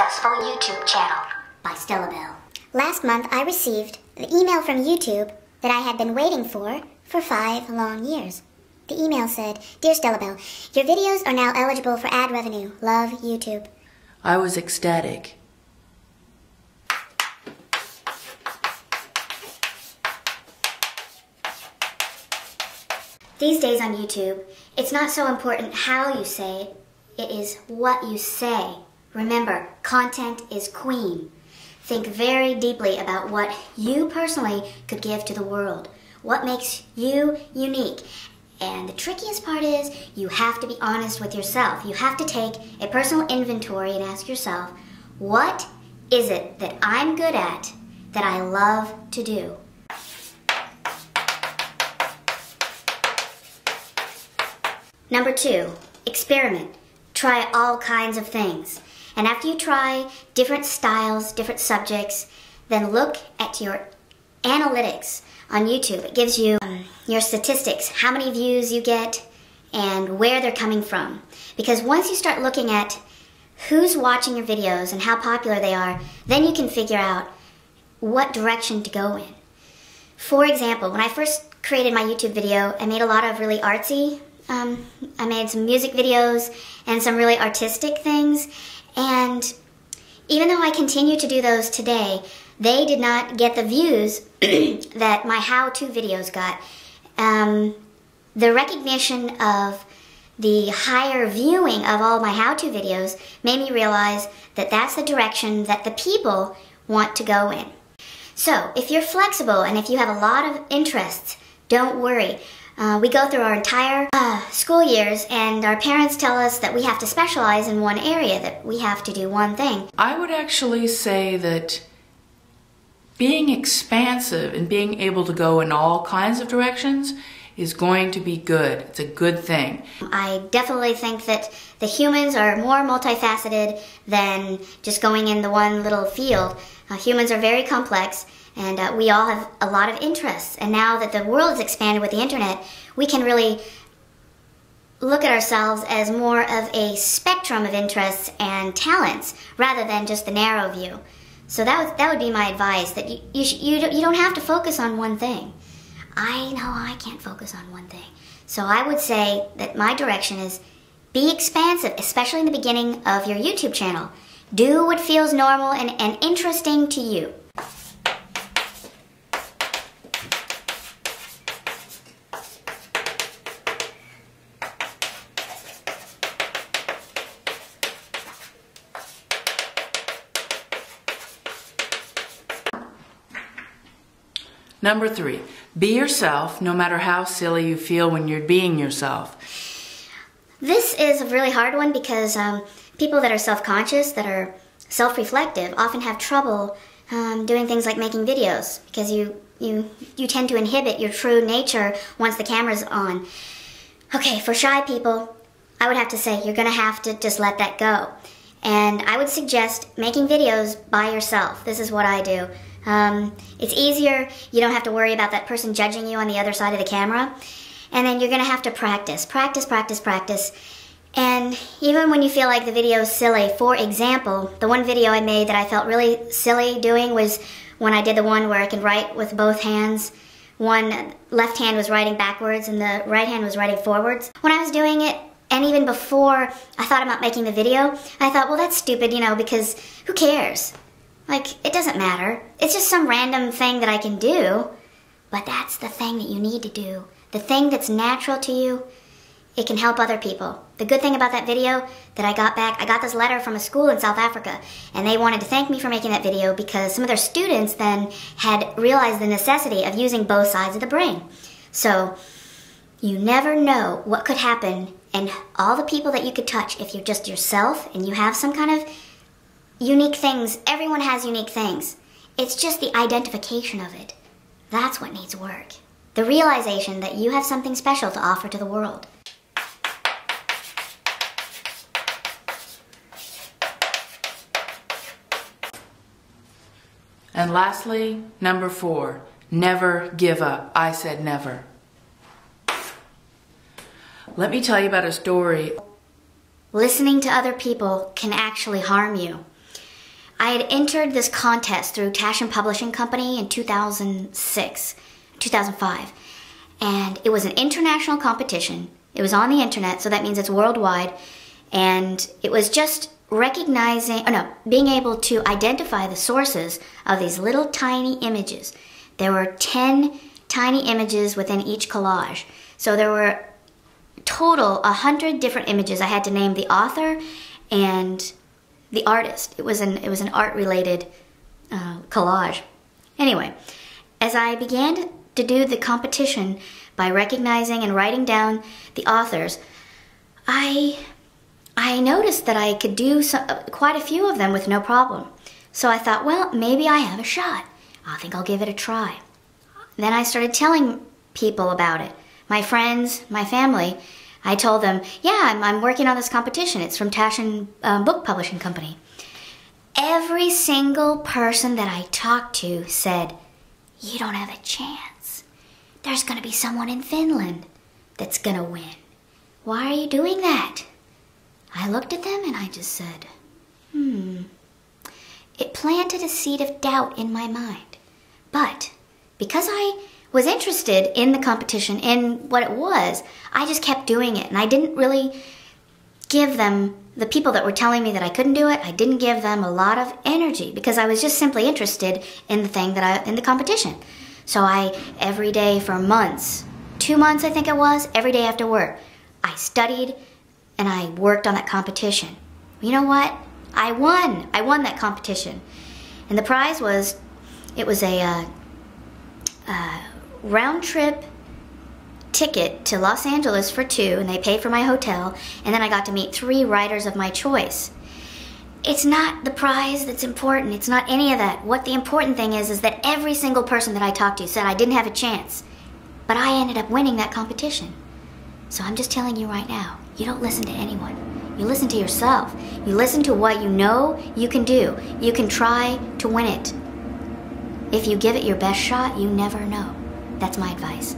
successful YouTube channel by Stella Bell. Last month, I received the email from YouTube that I had been waiting for 5 long years. The email said, "Dear Stella Bell, your videos are now eligible for ad revenue. Love, YouTube." I was ecstatic. These days on YouTube, it's not so important how you say it, it is what you say. Remember, content is queen. Think very deeply about what you personally could give to the world. What makes you unique? And the trickiest part is you have to be honest with yourself. You have to take a personal inventory and ask yourself, what is it that I'm good at that I love to do? Number 2, experiment. Try all kinds of things. And after you try different styles, different subjects, then look at your analytics on YouTube. It gives you your statistics, how many views you get, and where they're coming from. Because once you start looking at who's watching your videos and how popular they are, then you can figure out what direction to go in. For example, when I first created my YouTube video, I made a lot of really artsy I made some music videos and some really artistic things, and even though I continue to do those today, they did not get the views that my how-to videos got. The recognition of the higher viewing of all my how-to videos made me realize that that's the direction that the people want to go in. So, if you're flexible and if you have a lot of interests, don't worry. We go through our entire school years, and our parents tell us that we have to specialize in one area, that we have to do one thing. I would actually say that being expansive and being able to go in all kinds of directions is going to be good. It's a good thing. I definitely think that the humans are more multifaceted than just going in the one little field. Humans are very complex, and we all have a lot of interests. And now that the world has expanded with the internet, we can really look at ourselves as more of a spectrum of interests and talents rather than just the narrow view. So that would be my advice, that you don't have to focus on one thing. I know I can't focus on one thing. So I would say that my direction is be expansive, especially in the beginning of your YouTube channel. Do what feels normal and interesting to you. Number 3, be yourself no matter how silly you feel when you're being yourself. This is a really hard one because people that are self-conscious, that are self-reflective, often have trouble doing things like making videos because you tend to inhibit your true nature once the camera's on. Okay, for shy people, I would have to say you're gonna have to just let that go. And I would suggest making videos by yourself. This is what I do. It's easier, you don't have to worry about that person judging you on the other side of the camera. And then you're gonna have to practice. And even when you feel like the video is silly, for example, the one video I made that I felt really silly doing was when I did the one where I could write with both hands. One left hand was writing backwards and the right hand was writing forwards. When I was doing it, and even before I thought about making the video, I thought, well, that's stupid, you know, because who cares? Like, it doesn't matter. It's just some random thing that I can do. But that's the thing that you need to do. The thing that's natural to you, it can help other people. The good thing about that video that I got back, I got this letter from a school in South Africa, and they wanted to thank me for making that video because some of their students then had realized the necessity of using both sides of the brain. So, you never know what could happen, and all the people that you could touch if you're just yourself and you have some kind of unique things. Everyone has unique things. It's just the identification of it. That's what needs work. The realization that you have something special to offer to the world. And lastly, number 4, never give up. I said never. Let me tell you about a story. Listening to other people can actually harm you. I had entered this contest through Taschen Publishing Company in 2005. And it was an international competition. It was on the internet, so that means it's worldwide. And it was just being able to identify the sources of these little tiny images. There were 10 tiny images within each collage. So there were total 100 different images. I had to name the author and the artist. It was an art-related collage. Anyway, as I began to do the competition by recognizing and writing down the authors, I noticed that I could do quite a few of them with no problem. So I thought, well, maybe I have a shot. I think I'll give it a try. Then I started telling people about it. My friends, my family. I told them, yeah, I'm working on this competition. It's from Taschen Book Publishing Company. Every single person that I talked to said, you don't have a chance. There's going to be someone in Finland that's going to win. Why are you doing that? I looked at them and I just said, It planted a seed of doubt in my mind. But because I was interested in the competition, in what it was, I just kept doing it. And I didn't really give them, the people that were telling me that I couldn't do it, I didn't give them a lot of energy because I was just simply interested in the thing in the competition. So every day for months, 2 months I think it was, every day after work, I studied and I worked on that competition. You know what? I won. I won that competition. And the prize was, it was a round-trip ticket to Los Angeles for 2, and they paid for my hotel, and then I got to meet 3 writers of my choice. It's not the prize that's important. It's not any of that. What the important thing is that every single person that I talked to said I didn't have a chance, but I ended up winning that competition. So I'm just telling you right now, you don't listen to anyone. You listen to yourself. You listen to what you know you can do. You can try to win it. If you give it your best shot, you never know. That's my advice.